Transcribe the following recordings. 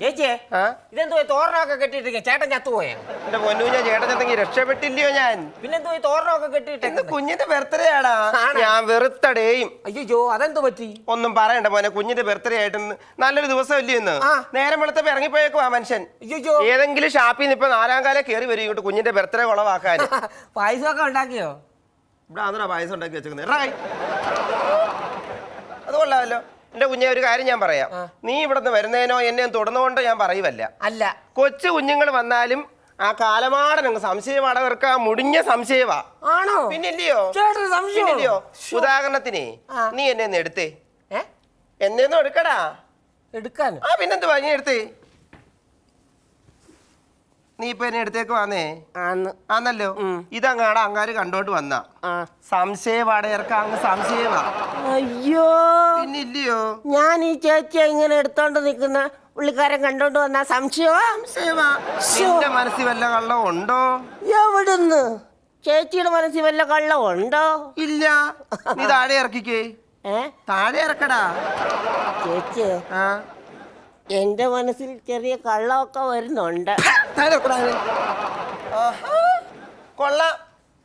ചേച്ചിയെ ഇതെന്തോ തോരണമൊക്കെ കെട്ടിയിട്ടിരിക്കുക ചേട്ടൻ ചത്തുപോയാ? എന്റെ പൊന്നു ഞാൻ ചേട്ടൻ ചത്തെങ്കിൽ രക്ഷപ്പെട്ടില്ലയോ ഞാൻ? പിന്നെന്തോ തോരണമൊക്കെ കെട്ടിയിട്ട് കുഞ്ഞിന്റെ ബർത്ത്ഡേ ആടാ. ഞാൻ വെറുത്തടേയും. അയ്യോ അതെന്തോ പറ്റി? ഒന്നും പറയണ്ട മോനെ, കുഞ്ഞിന്റെ ബർത്ത്ഡേ ആയിട്ട് നല്ലൊരു ദിവസം ഇല്ലേ ഇന്ന്. നേരം വെളുത്തപ്പോ ഇറങ്ങിപ്പോയേക്കുവാ മനുഷ്യൻ. അയ്യോ ഏതെങ്കിലും ഷാപ്പിൽ നിന്ന് ഇപ്പൊ 4-ാം കാലം കയറി വരും ഇങ്ങോട്ട് കുഞ്ഞിന്റെ ബർത്ത്ഡേ കുളവാക്കാൻ. പായസമൊക്കെ ഉണ്ടാക്കിയോ? ഇവിടെ ആന്ധ്രാ പായസം ഉണ്ടാക്കി വെച്ചേക്കുന്നത്. അത് കൊള്ളാമല്ലോ. എന്റെ കുഞ്ഞെ ഒരു കാര്യം ഞാൻ പറയാം, നീ ഇവിടുന്ന് വരുന്നതിനോ എന്നെ തൊടുന്നതുകൊണ്ടോ ഞാൻ പറയുവല്ല. അല്ല, കൊച്ചു കുഞ്ഞുങ്ങൾ വന്നാലും ആ കാലമാടനങ്ങ് സംശയമാണ്, അവർക്ക് ആ മുടിഞ്ഞ സംശയമാ. ആണോ? പിന്നില്ലയോ? പിന്നില്ലയോ? ഉദാഹരണത്തിനേ നീ എന്നെ ഒന്ന് എടുത്തേ. എന്നെ ഒന്നും എടുക്കടാ. എടുക്കാൻ? ആ പിന്നെന്തുവാ, നീ എടുത്തേ. നീ ഇപ്പൊ എന്നെ എടുത്തേക്ക് വന്നേ ആന്നല്ലോ. ഇതങ്ങാടാ അങ്ങാര് കണ്ടോട്ട് വന്ന സംശയവാടയർക്ക് അങ്ങ് സംശയമാ. അയ്യോ പിന്നില്ലയോ? ഞാൻ ഈ ചേച്ചിയെ ഇങ്ങനെ എടുത്തോണ്ട് നിൽക്കുന്ന പുള്ളിക്കാരൻ കണ്ടോണ്ട് വന്ന സംശയമാ. നിന്റെ മനസ്സിൽ വല്ല കള്ളം ഉണ്ടോ? എവിടുന്ന്? ചേച്ചിയുടെ മനസ്സിൽ വല്ല കള്ളം ഉണ്ടോ? ഇല്ല. നീ താഴെ ഇറക്കിക്കേ. താഴെ ഇറക്കടാ ചേച്ചി. എന്റെ മനസ്സിൽ ചെറിയ കള്ളമൊക്കെ വരുന്നുണ്ട്. കൊള്ളാം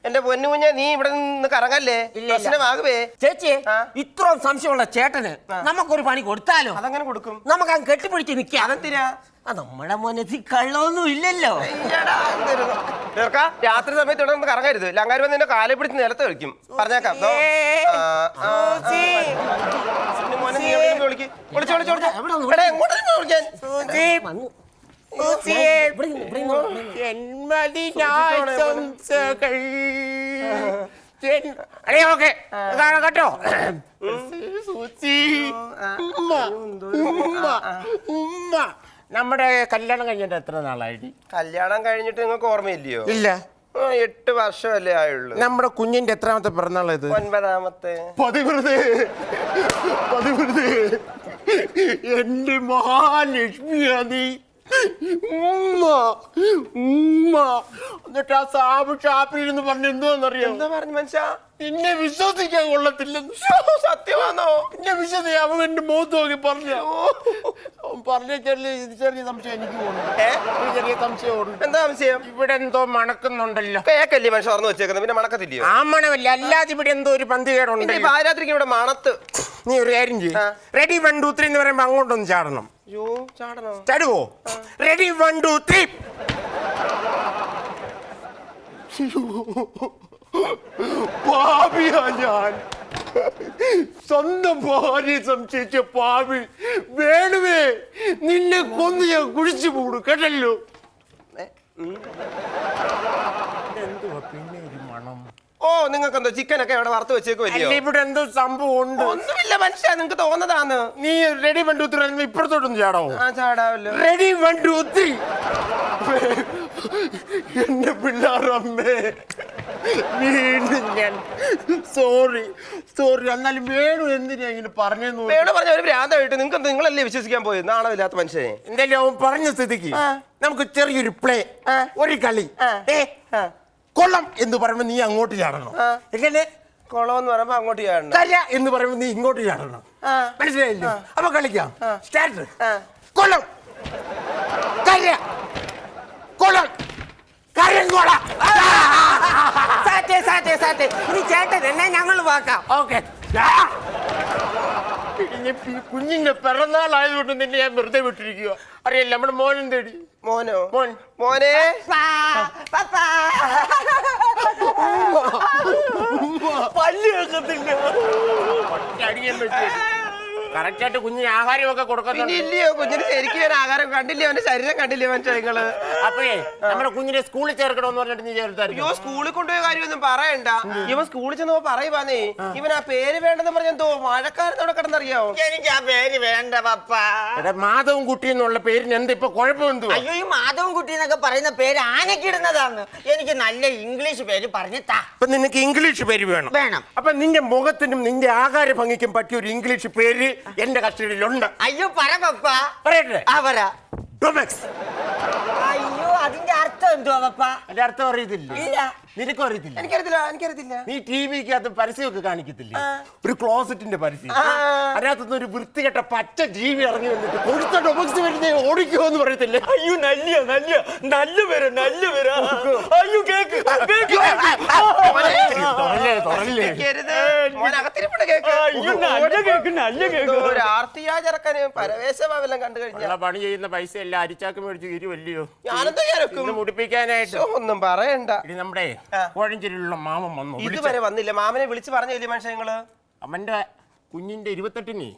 എന്റെ പൊന്നു കുഞ്ഞെ, നീ ഇവിടെ നിന്ന് കറങ്ങല്ലേ. പ്രശ്നമാകുവേ. ചേച്ചി ഇത്രയും സംശയമുള്ള ചേട്ടന് നമുക്കൊരു പണി കൊടുത്താലോ? അതങ്ങനെ കൊടുക്കും. നമുക്ക് അങ്ങ് കെട്ടിപ്പിടിച്ച് നിൽക്കാം. അതെന്തിനാ? നമ്മുടെ മനസ്സിൽ കള്ളമൊന്നും ഇല്ലല്ലോ. രാത്രി സമയത്ത് ഇവിടെ നിന്ന് കറങ്ങരുത്. ലങ്കാര് വന്ന് നിന്നെ കാലെ പിടിച്ച് നിലത്ത് വെക്കും. പറഞ്ഞേക്കാം. കേട്ടോ നമ്മുടെ കല്യാണം കഴിഞ്ഞിട്ട് എത്ര നാളായി? കല്യാണം കഴിഞ്ഞിട്ട് നിങ്ങൾക്ക് ഓർമ്മയില്ലയോ? ഇല്ല. 8 വർഷമല്ലേ ആയുള്ളൂ. നമ്മുടെ കുഞ്ഞിന്റെ എത്രാമത്തെ പിറന്നാൾ ഇത്? 9ാമത്തെ. എന്റെ മഹാലക്ഷ്മിയാ നീ. എന്നിട്ട് ആ സാബ് ഷാപ്പിൽ ഇരുന്ന് പറഞ്ഞ എന്തോന്നറിയാം? എന്താ പറഞ്ഞു മനുഷ്യ? എന്നെ വിശ്വസിക്കാൻ കൊള്ളത്തില്ലെന്ന്. സത്യമാണോ? എന്നെ വിശ്വസിക്കാൻ അവൻ എന്റെ മുഖത്ത് നോക്കി പറഞ്ഞു. പറഞ്ഞ ചെറിയ സംശയം എനിക്ക് ചെറിയ സംശയമുണ്ട്. എന്താ സംശയം? ഇവിടെ എന്തോ മണക്കുന്നുണ്ടല്ലോ. കേക്കല്ലേ മനുഷ്യ ഓർന്ന് വെച്ചേക്കുന്നത്, പിന്നെ മണക്കത്തില്ലയോ? ആ മണമല്ല, അല്ലാതെ ഇവിടെ എന്തോ ഒരു പന്തികേടുണ്ട്. പാരാത്രിക്ക് ഇവിടെ മണത്ത്. നീ ഒരു കാര്യം ചെയ്യും. റെഡി 1 2 3 എന്ന് പറയുമ്പോ അങ്ങോട്ടൊന്ന് ചാടണം. ചാടുവോ? റെഡി 1 2 3. പാപിയാ ഞാൻ. സ്വന്തം ഭാര്യ സംശയിച്ച പാപി. വേണുവേ, നിന്നെ കൊന്ന് ഞാൻ കുഴിച്ചു പോടും കേട്ടല്ലോ. എന്തുവാ പിന്നെ ഒരു മണം? ഓ, നിങ്ങൾക്ക് എന്തോ ചിക്കനൊക്കെ ഇവിടെ വറുത്ത് വെച്ചേക്കുമല്ലോ. ഇവിടെ എന്തോ സംഭവം ഉണ്ട്. ഒന്നുമില്ല മനുഷ്യ, നിങ്ങക്ക് തോന്നതാന്ന്. നീ റെഡി 1 2 3 ഇപ്പുറത്തോട്ടൊന്ന് ചാടാവോ? ചാടാവല്ലോ. റെഡി 1 2 3. എന്റെ പിള്ളേരമ്മേ, വീണ്ടും ഞാൻ സോറി. എന്നാലും വേണു എന്തിനാ ഇങ്ങനെ പറഞ്ഞെന്ന്? വേണു പറഞ്ഞ ഒരു ഭ്രാന്തമായിട്ട് നിങ്ങളല്ലേ വിശ്വസിക്കാൻ പോയി? നാണമില്ലാത്ത മനുഷ്യനെ. എന്തായാലും അവൻ പറഞ്ഞ സ്ഥിതിക്ക് നമുക്ക് ചെറിയൊരു പ്ലേ, ഒരു കളി. കൊള്ളം എന്ന് പറയുമ്പോ നീ അങ്ങോട്ട് ചാടണം. എങ്ങനെ? കൊളം എന്ന് പറയുമ്പോ അങ്ങോട്ട് ചാടണം. കര എന്ന് പറയുമ്പോ നീ ഇങ്ങോട്ട് ചാടണം. മനസ്സിലായില്ലേ? അപ്പൊ കളിക്കാം. സ്റ്റാർട്ട്. കൊള്ളം, കര, കൊളം, കരങ്കോള. ഇനി ചേട്ടൻ എന്നെ ഞങ്ങൾ വാക്കാം. ഓക്കെ. കുഞ്ഞിന്റെ പിറന്നാളായതുകൊണ്ട് നിന്നെ ഞാൻ വെറുതെ വിട്ടിരിക്കുക. അറിയില്ല, നമ്മുടെ മോനും തേടി. മോനോ? മോനെ പല്ല് കേൾക്കത്തില്ല. അടിയാൻ പറ്റിയ കറക്റ്റായിട്ട് കുഞ്ഞിന് ആഹാരമൊക്കെ കൊടുക്കുന്നുണ്ട്. ഇല്ലയോ? കുഞ്ഞിന് ശരിക്കും ഞാൻ ആഹാരം കണ്ടില്ലേ? അവന്റെ ശരീരം കണ്ടില്ലേ മനുഷ്യ നിങ്ങള്? അപ്പഴേ നമ്മുടെ കുഞ്ഞിനെ സ്കൂളിൽ ചേർക്കണമെന്ന് പറഞ്ഞിട്ട് നീ ചേർത്തായിരുന്നു. അയ്യോ, സ്കൂളിൽ കൊണ്ടുപോയ കാര്യമൊന്നും പറയണ്ട. ഇവൻ സ്കൂളിൽ ചെന്ന് പറയുവാന്നേ, ഇവൻ ആ പേര് വേണ്ടെന്ന് പറഞ്ഞെന്തോ മഴക്കാരനോടെ കിടന്നറിയാവോ? എനിക്ക് ആ പേര് വേണ്ട പപ്പ. മാധവൻ കുട്ടി എന്നുള്ള പേരിന് എന്താ ഇപ്പൊ കുഴപ്പമെന്തോ? അയ്യോ, ഈ മാധവൻ കുട്ടി എന്നൊക്കെ പറയുന്ന പേര് ആനക്കിടുന്നതാണ്. എനിക്ക് നല്ല ഇംഗ്ലീഷ് പേര് പറഞ്ഞു താ. അപ്പൊ നിനക്ക് ഇംഗ്ലീഷ് പേര് വേണം? വേണം. അപ്പൊ നിന്റെ മുഖത്തിനും നിന്റെ ആകാര ഭംഗിക്കും പറ്റിയ ഒരു ഇംഗ്ലീഷ് പേര് എന്റെ കസ്റ്റഡിയിലുണ്ട്. അയ്യോ പറ പപ്പ. പറയട്ടെ? ആ പറ. ഡൊമെക്സ്. അയ്യോ, അതിന്റെ അർത്ഥം എന്തുവാ പപ്പ? അതിന്റെ അർത്ഥം അറിയത്തില്ല. ഇല്ല. നിനക്കും അറിയത്തില്ല? എനിക്കറിയത്തില്ല. നീ ടി വിക്കകത്ത് പരസ്യമൊക്കെ കാണിക്കത്തില്ലേ? ഒരു ക്ലോസറ്റിന്റെ പരസ്യം. അതിനകത്തുനിന്ന് ഒരു വൃത്തികെട്ട പച്ച ജീവി ഇറങ്ങി വന്നിട്ട് കൊടുത്ത ഡൊമക്സ് വരുന്നേ ഓടിക്കോ എന്ന് പറയത്തില്ലേ? അയ്യോ നല്ല പേരാ അയ്യോ കേക്ക് ഒരു ആർത്തിയാ ചെറുക്കന് പരവേശമാവെല്ലാം കണ്ടു കഴിഞ്ഞാൽ പണി ചെയ്യുന്ന പൈസ എല്ലാം അരിച്ചാക്ക് മേടിച്ച് ഇരുവല്ലയോ ഞാനെന്താ മുടിപ്പിക്കാനായിട്ട്. ഒന്നും പറയണ്ട. ഇത് നമ്മുടെ കോഴഞ്ചേരിയിലുള്ള മാമൻ വന്നു. ഇതുവരെ വന്നില്ല. മാമനെ വിളിച്ച് പറഞ്ഞില്ലേ മനുഷ്യങ്ങള്? അവന്റെ കുഞ്ഞിന്റെ 28-ന്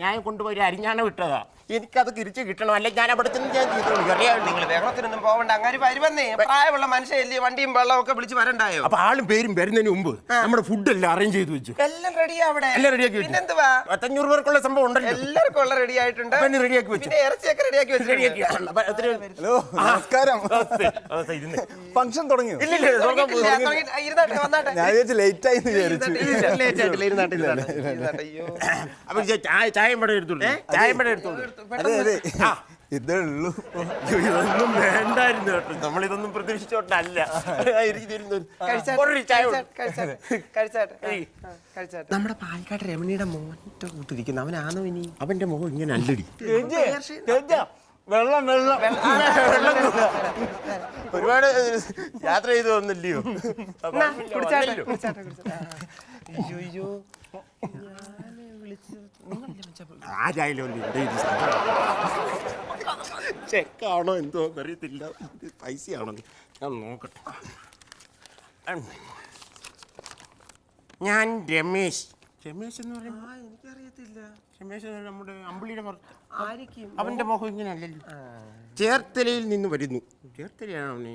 ഞാൻ കൊണ്ടുപോയി ഒരു അരിഞ്ഞാണ വിട്ടതാ. എനിക്കത് തിരിച്ചു കിട്ടണം, അല്ലെ ഞാൻ അവിടെ ചെന്ന് ഞാൻ ചെയ്തോളൂ. അറിയാം, നിങ്ങൾ വേഗത്തിനൊന്നും പോകണ്ട. അങ്ങനെ വരുവന്നേ. പ്രായമുള്ള മനുഷ്യല്ലേ, വണ്ടിയും വെള്ളവും ഒക്കെ വിളിച്ച് വരണ്ടായോ? അപ്പൊ ആളും പേരും വരുന്നതിന് മുമ്പ് നമ്മുടെ ഫുഡ് എല്ലാം അറേഞ്ച് ചെയ്ത് വെച്ചു. എല്ലാം റെഡിയാ അവിടെ. എല്ലാം റെഡിയാക്കി വെച്ചു. പിന്നെന്തുവാ, 500 പേർക്കുള്ള സംഭവം ഉണ്ടല്ലോ. എല്ലാവർക്കും ഉള്ള റെഡി ആയിട്ടുണ്ട്. റെഡിയാക്കി വെച്ചു. പിന്നെ ഇറച്ചിയൊക്കെ റെഡിയാക്കി വെച്ചു. ഹലോ, നമസ്കാരം. ഫംഗ്ഷൻ തുടങ്ങിയോ? ഞാൻ വിചാരിച്ചു ലേറ്റ് ആയി വിചാരിച്ചു. അപ്പൊ ചായം പടം എടുത്തോളൂ. ചായം പടം എടുത്തോളൂ. അതെ അതെ, ഇതേ ഉള്ളൂ. ഇതൊന്നും വേണ്ടായിരുന്നു കേട്ടോ. നമ്മളിതൊന്നും പ്രതീക്ഷിച്ചോട്ടല്ല. നമ്മുടെ പാലക്കാട് രമണിയുടെ മോന്റെ കൂട്ടിരിക്കുന്നു. അവനാണോ ഇനി? അവന്റെ മുഖം ഇങ്ങനെ അല്ലടി. വെള്ളം ഒരുപാട് യാത്ര ചെയ്ത് വന്നില്ലയോ? ആരായാലും ചെക്കാണോ എന്തോ അറിയത്തില്ല. പൈസയാണോ ഞാൻ നോക്കട്ടെ. ഞാൻ രമേശ് എന്ന് പറയുന്നത് എനിക്കറിയത്തില്ല. രമേശ് നമ്മുടെ അമ്പിളിയുടെ പുറത്ത്. അവന്റെ മുഖം ഇങ്ങനെ അല്ലല്ലോ. ചേർത്തലയിൽ നിന്ന് വരുന്നു. ചേർത്തലയാണോ നീ?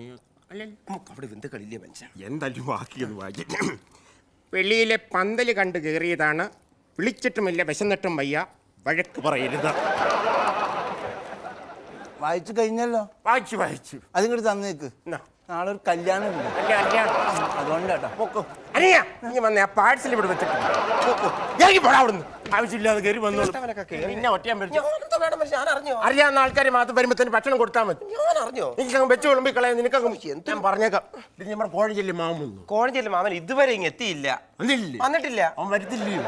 അല്ലല്ലോ. നമുക്ക് അവിടെ എന്ത് കളിയില്ലേ മനുഷ്യൻ. എന്തായാലും ബാക്കിയൊന്ന് വായിച്ചു. വെളിയിലെ പന്തല് കണ്ട് കയറിയതാണ്. വിളിച്ചിട്ടുമില്ല, വിശന്നിട്ടും വയ്യ, വഴക്ക് പറയരുത്. വായിച്ചു കഴിഞ്ഞല്ലോ. വായിച്ചു അതിങ്ങോട്ട് തന്നേക്ക്. നാളെ ഒരു കല്യാണം ഉണ്ട്, അതുകൊണ്ടാട്ടോ. അനിയാ, നീ വന്നേ ആ പാഴ്സൽ ഇവിടെ വെച്ചിട്ട് എനിക്ക് പോടാ അവിടുന്ന്. ആവശ്യമില്ലാതെ കയറി വന്നോളൂ. പിന്നെ ഒറ്റയാൻ പറ്റും. അറിയാവുന്ന ആൾക്കാരെ മാത്രം വരുമ്പോ തന്നെ ഭക്ഷണം കൊടുത്താൽ മതി. ഞാൻ അറിഞ്ഞോ? എനിക്കങ്ങ് വെച്ച് വിളമ്പി കളയാൻ നിനക്കങ്ങ് ഞാൻ പറഞ്ഞേക്കാം. ഇത് നമ്മുടെ കോഴഞ്ചേരി മാമൻ വന്നു. കോഴഞ്ചേരി മാമൻ ഇതുവരെ ഇങ്ങ് എത്തിയില്ല. വന്നിട്ടില്ല. അവൻ വരത്തില്ലയോ?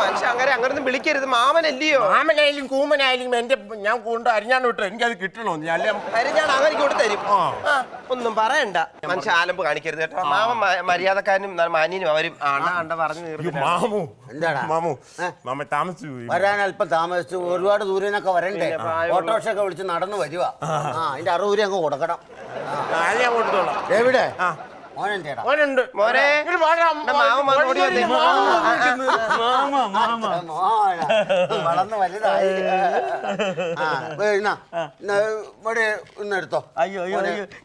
മനുഷ്യ അങ്ങനെ അങ്ങനൊന്നും വിളിക്കരുത്. മാമനല്ലയോ? മാമനായാലും കൂമനായാലും എന്റെ ഞാൻ കൊണ്ട് അരിഞ്ഞാണ് വിട്ടോ. എനിക്കത് കിട്ടണോ? അരിഞ്ഞാണ് അവർക്ക് കൊടുത്ത് തരും. ഒന്നും പറയണ്ട. മനുഷ്യ ആലമ്പ് കാണിക്കരുത് കേട്ടോ. മാമൻ മര്യാദക്കാരനും മാന്യനും അവരും പറഞ്ഞു. മാമ താമസിച്ചു പോയി. വരാൻ അല്പം താമസിച്ചു. ഒരുപാട് ദൂരേന്നൊക്കെ വരണ്ടേ. ഓട്ടോറിക്ഷ ഒക്കെ വിളിച്ച് നടന്നു വരുക. അതിന്റെ 60 രൂപ അങ്ങ് കൊടുക്കണം. ഞാൻ കൊടുത്തോളാം. എവിടെ ആ മോനെന്തേടാ? മോനുണ്ട്. മോനെ വളർന്ന് വലുതായി. ഇവിടെ ഇന്നെടുത്തോ. അയ്യോ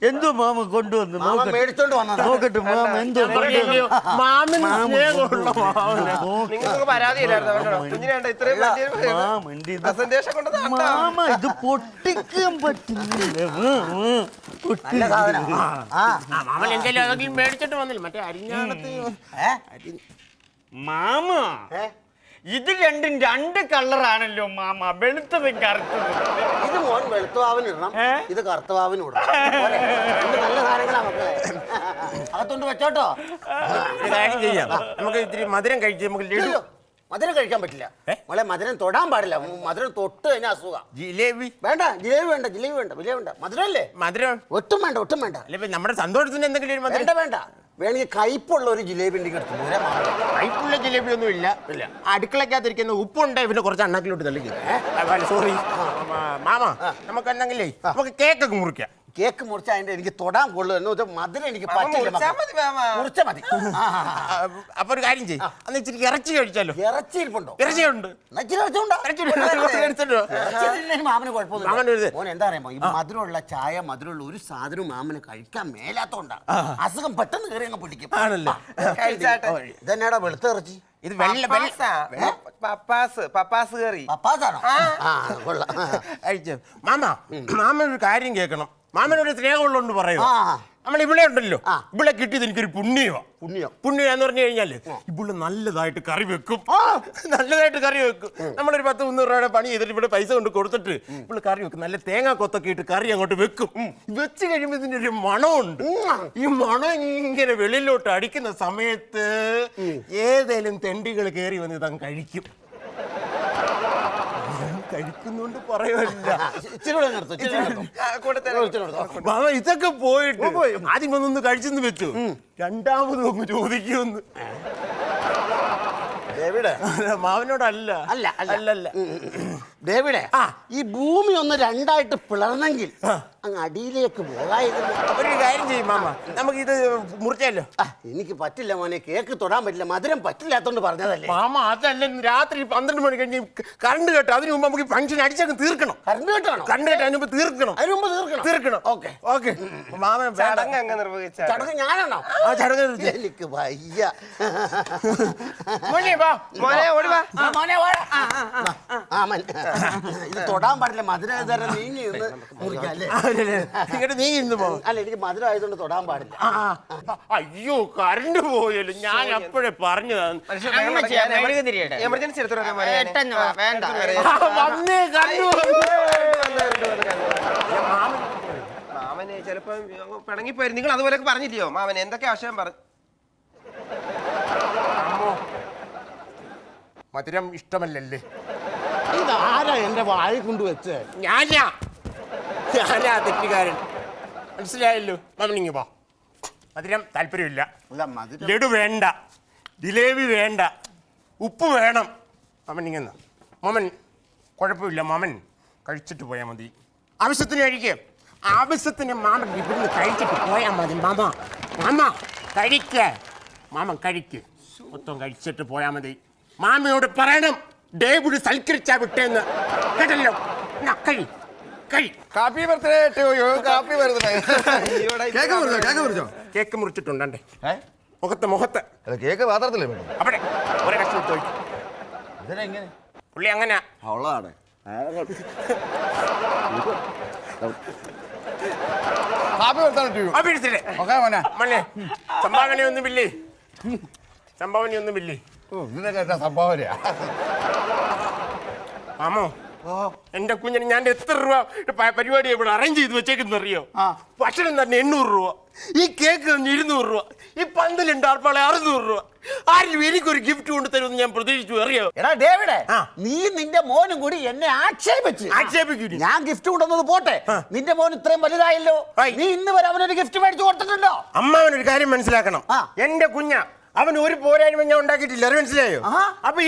എന്തോ മാമ കൊണ്ടുവന്നു. മാമ മേടിച്ചോണ്ട് വന്നതാ. നോക്കട്ടെ മാമ എന്തോ നിങ്ങൾക്ക് പരാതിയില്ലായിരുന്നു. കുഞ്ഞിനെ ഇത്രയും മാമ ഇത് പൊട്ടിക്കാൻ പറ്റുന്നില്ല. നല്ല സാധനം. മാമൻ എന്തെങ്കിലും മേടിച്ചിട്ട് വന്നില്ല. മറ്റേ അരിഞ്ഞാണത്ത് മാമ ഇത് രണ്ടും 2 കളറാണല്ലോ മാമ. വെളുത്തതും കറുത്തതും. ഇത് മോൻ വെളുത്തവാവിനിടണം, ഇത് കറുത്തവാവിനിടണം. നല്ല സാധനങ്ങളാ മക്കളെ. അകത്തോണ്ട് വെച്ചോട്ടോ. കാര്യം ചെയ്യാം. നമുക്ക് ഇത്തിരി മധുരം കഴിച്ച് നമുക്ക് ലഡു. മധുരം കഴിക്കാൻ പറ്റില്ല മോളെ. മധുരം തൊടാൻ പാടില്ല. മധുരം തൊട്ട് കഴിഞ്ഞാൽ അസുഖം. ജിലേബി വേണ്ട. ജിലേബി വേണ്ട. ജിലേബി വേണ്ട. മധുരല്ലേ? മധുരം ഒട്ടും വേണ്ട. അല്ലെ നമ്മുടെ സന്തോഷത്തിന് എന്തെങ്കിലും ഒരു മധുരം. വേണ്ട. വേണമെങ്കിൽ കയ്പുള്ള ഒരു ജിലേബി ഉണ്ടെങ്കിൽ എടുത്തു. കയ്പുള്ള ജിലേബി ഒന്നും ഇല്ല. അടുക്കളക്കകത്തിരിക്കുന്ന ഉപ്പുണ്ട്. പിന്നെ കുറച്ച് അണ്ണാക്കിലോട്ട് തള്ളിക്കും. സോറി മാമ, നമുക്ക് എന്തെങ്കിലേ നമുക്ക് കേക്കൊക്കെ മുറിക്കാം. കേക്ക് മുറിച്ചാൽ അതിന്റെ എനിക്ക് തൊടാൻ കൊള്ളുന്നു. മധുരം എനിക്ക് പറ്റില്ല. മുറിച്ചാൽ മതി. അപ്പൊ ഒരു കാര്യം ചെയ്യും, അന്ന് ഇച്ചിരി ഇറച്ചി കഴിച്ചാലോ? ഇറച്ചി ഇരിപ്പുണ്ടോ? ഇറച്ചിയുണ്ട്. മാമന് കുഴപ്പമൊന്നും. മോൻ എന്താ അറിയാമോ, ഈ മധുരമുള്ള ചായ, മധുരമുള്ള ഒരു സാധനവും മാമന് കഴിക്കാൻ മേലാത്തോണ്ടാ. അസുഖം പെട്ടെന്ന് കയറി അങ്ങ് പിടിക്കും. ആണല്ലേ? ഇതെന്നാടാ വെളുത്ത ഇറച്ചി? ഇത് വെള്ള പപ്പാസ് കറി. പപ്പാസാണോ? മാമ ഒരു കാര്യം കേൾക്കണം. മാമനോട് സ്നേഹമുള്ളതുകൊണ്ട് പറയൂ. നമ്മൾ ഇവിടെ ഉണ്ടല്ലോ ആ. ഇവിടെ കിട്ടിയത് എനിക്കൊരു പുണ്യമാണ്. പുണ്യം എന്ന് പറഞ്ഞു കഴിഞ്ഞാല് ഇവിടെ നല്ലതായിട്ട് കറി വെക്കും. നല്ലതായിട്ട് കറി വെക്കും. നമ്മളൊരു 10-300 രൂപയുടെ പണി ചെയ്തിട്ട് ഇവിടെ പൈസ കൊണ്ട് കൊടുത്തിട്ട് ഇവിടെ കറി വെക്കും. നല്ല തേങ്ങാ കൊത്തൊക്കെ ഇട്ട് കറി അങ്ങോട്ട് വെക്കും. വെച്ച് കഴിയുമ്പോൾ ഇതിന്റെ ഒരു മണമുണ്ട്. ഈ മണം ഇങ്ങനെ വെളിയിലോട്ട് അടിക്കുന്ന സമയത്ത് ഏതേലും തെണ്ടികൾ കയറി വന്ന് ഇതങ്ങ് കഴിക്കും. കഴിക്കുന്നോണ്ട് പറയുമല്ല. മാമ ഇതൊക്കെ പോയിട്ട് ആദ്യം ഒന്ന് കഴിച്ചെന്ന് വെച്ചു, രണ്ടാമത് ഒന്ന് ചോദിക്കുമെന്ന്. മാവനോടല്ല. അല്ല അല്ലല്ല. ഡേവിഡേ, ഈ ഭൂമി ഒന്ന് രണ്ടായിട്ട് പിളർന്നെങ്കിൽ അങ്ങ് അടിയിലേക്ക് പോകായിരുന്നു. ഒരു കാര്യം ചെയ്യും മാമ, നമുക്ക് ഇത് മുറിച്ചല്ലോ. എനിക്ക് പറ്റില്ല മോനെ, കേക്ക് തൊടാൻ പറ്റില്ല, മധുരം പറ്റില്ലാത്തോണ്ട് പറഞ്ഞതല്ലേ. മാമ അതല്ല, രാത്രി 12 മണി കഴിഞ്ഞ് കറണ്ട് കേട്ടോ, അതിന് മുമ്പ് നമുക്ക് ഫംഗ്ഷൻ അടിച്ചങ്ങ് തീർക്കണം. കറണ്ട് കേട്ടാണോ? കറണ്ട് കേട്ടോ, അതിന് മുമ്പ് തീർക്കണം. തീർക്കണം. Okay okay. മാമൻ ചടങ്ങ് അങ്ങ് നിർവഹിച്ച ചടങ്ങ് ഞാനാണോ? ആ ചടങ്ങ് എനിക്ക് വയ്യ. മോനെ വാ. മോനെ ഓടി വാ. മോനെ വാടാ. ഇത് തൊടാൻ പാടില്ല, മധുരം തരം നീങ്ങി ഒന്ന് മുറിക്കാം അല്ലേ? ഇങ്ങോട്ട് നീ ഇന്ന് പോ. അല്ല, എനിക്ക് മധുരം ആയതുകൊണ്ട് തൊടാൻ പാടില്ല. അയ്യോ കറണ്ട് പോയല്ലോ, ഞാൻ അപ്പോഴേ പറഞ്ഞതാണ്. എമർജൻസി എടുത്തോ മോനെ. പെട്ടെന്ന് വാ, വേണ്ട. വന്നേ കറണ്ട് മാമന് ചിലപ്പോ പിണങ്ങിപ്പോയി. നിങ്ങൾ അതുപോലെയൊക്കെ പറഞ്ഞില്ലയോ മാമന്? എന്തൊക്കെ ആശയം പറഞ്ഞു? മധുരം ഇഷ്ടമല്ലല്ലേ? ഇതാരാ എന്റെ വായ കൊണ്ടുവച്ച്? ഞാനാ തെറ്റുകാരൻ, മനസ്സിലായല്ലോ. മാമനിങ്ങ പോ. മധുരം താല്പര്യമില്ല. അല്ല, മധുരം ലഡു വേണ്ട, ജിലേബി വേണ്ട, ഉപ്പ് വേണം. മാമൻ ഇങ്ങനെ മാമൻ കുഴപ്പമില്ല, മാമൻ കഴിച്ചിട്ട് പോയാൽ മതി. ആവശ്യത്തിന് കഴിക്കുക, ആവശ്യത്തിന് മാമൻ ഇവിടുന്ന് കഴിച്ചിട്ട് പോയാൽ മതി. മാമ കഴിക്ക, മാമൻ കഴിക്ക്, മൊത്തം കഴിച്ചിട്ട് പോയാൽ മതി. മാമയോട് പറയണം ഡേവിഡ് സൽക്കരിച്ചാ വിട്ടേന്ന്, കേട്ടല്ലോ? കഴി കാപ്പി ബർത്ത്ഡേ ടു യു. കാപ്പി ബർത്ത്ഡേ. കേക്ക് മുറിച്ചിട്ടുണ്ടേ മുഖത്ത്. അല്ല, കേക്ക് പാത്രത്തില്ലേ വേണം? അവിടെ ഒരേ കഷ്ണം ചോദിക്കും. ഇതിനെങ്ങനെ പുള്ളി അങ്ങനെ ഉള്ളതാണ്? കാപ്പി ബർത്ത്ഡേ ടു യു. ഓക്കെ മോനെ, സംഭാവനയൊന്നുമില്ലേ? ഇതിനൊക്കെ എന്താ സംഭാവനയാ? മാമോ, എന്റെ കുഞ്ഞിന് ഞാൻ എത്ര രൂപ പരിപാടി ഇവിടെ അറേഞ്ച് ചെയ്ത് വെച്ചേക്കുന്ന അറിയോ? ഭക്ഷണം തന്നെ 800 രൂപ, ഈ കേക്ക് 200 രൂപ, ഈ പന്തലുണ്ട് ആർപ്പാളെ 600 രൂപ. ആരും എനിക്കൊരു ഗിഫ്റ്റ് കൊണ്ട് തരുമെന്ന് ഞാൻ പ്രതീക്ഷിച്ചു, അറിയോ? എടാ ഡേവിഡേ, ആ. നീ നിന്റെ മോനും കൂടി എന്നെ ആക്ഷേപിക്കും. ഞാൻ ഗിഫ്റ്റ് കൊണ്ടുവന്നത് പോട്ടെ, നിന്റെ മോൻ ഇത്രയും വലുതായല്ലോ, ആയി. നീ ഇന്ന് വരെ അവനൊരു ഗിഫ്റ്റ് മേടിച്ചു കൊടുത്തിട്ടുണ്ടോ? അമ്മാവനൊരു കാര്യം മനസ്സിലാക്കണം. ആ. എന്റെ കുഞ്ഞ അവൻ ഒരു പോരായ്മ ഞാൻ ഉണ്ടാക്കിയിട്ടില്ല, അത് മനസ്സിലായോ? ആഹാ. അപ്പൊ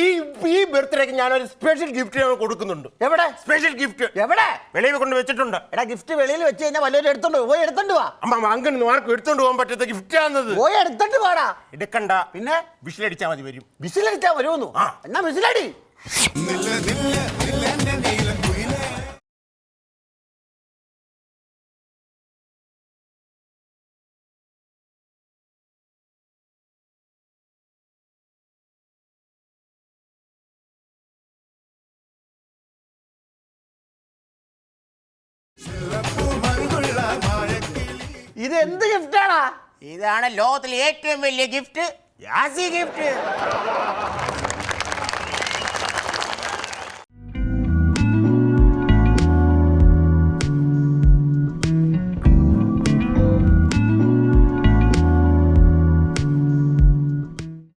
ഈ ബർത്ത്ഡേക്ക് ഞാനൊരു സ്പെഷ്യൽ ഗിഫ്റ്റ് കൊടുക്കുന്നുണ്ട്. എവിടെ? സ്പെഷ്യൽ ഗിഫ്റ്റ് എവിടെ? വെളിയിൽ കൊണ്ട് വെച്ചിട്ടുണ്ട്. എടാ, ഗിഫ്റ്റ് വെളിയിൽ വെച്ച് കഴിഞ്ഞാൽ വല്ലവരും പോയി എടുത്തോണ്ട് വാ. അമ്മ അങ്ങനെ ആർക്കും എടുത്തോണ്ട് പോകാൻ പറ്റാത്ത ഗിഫ്റ്റ് ആണെന്നത്. പോയി എടുത്തോണ്ട് വാടാ. എടുക്കണ്ട, പിന്നെ വിസിലടിച്ചാ മതി, വരും. വിസിലടിച്ചാ വരുമെന്നു? ആ. എന്നാ വിസിലടി. ഇത് എന്ത് ഗിഫ്റ്റാടാ? ഇതാണ് ലോകത്തിലെ ഏറ്റവും വലിയ ഗിഫ്റ്റ്, യാസി ഗിഫ്റ്റ്.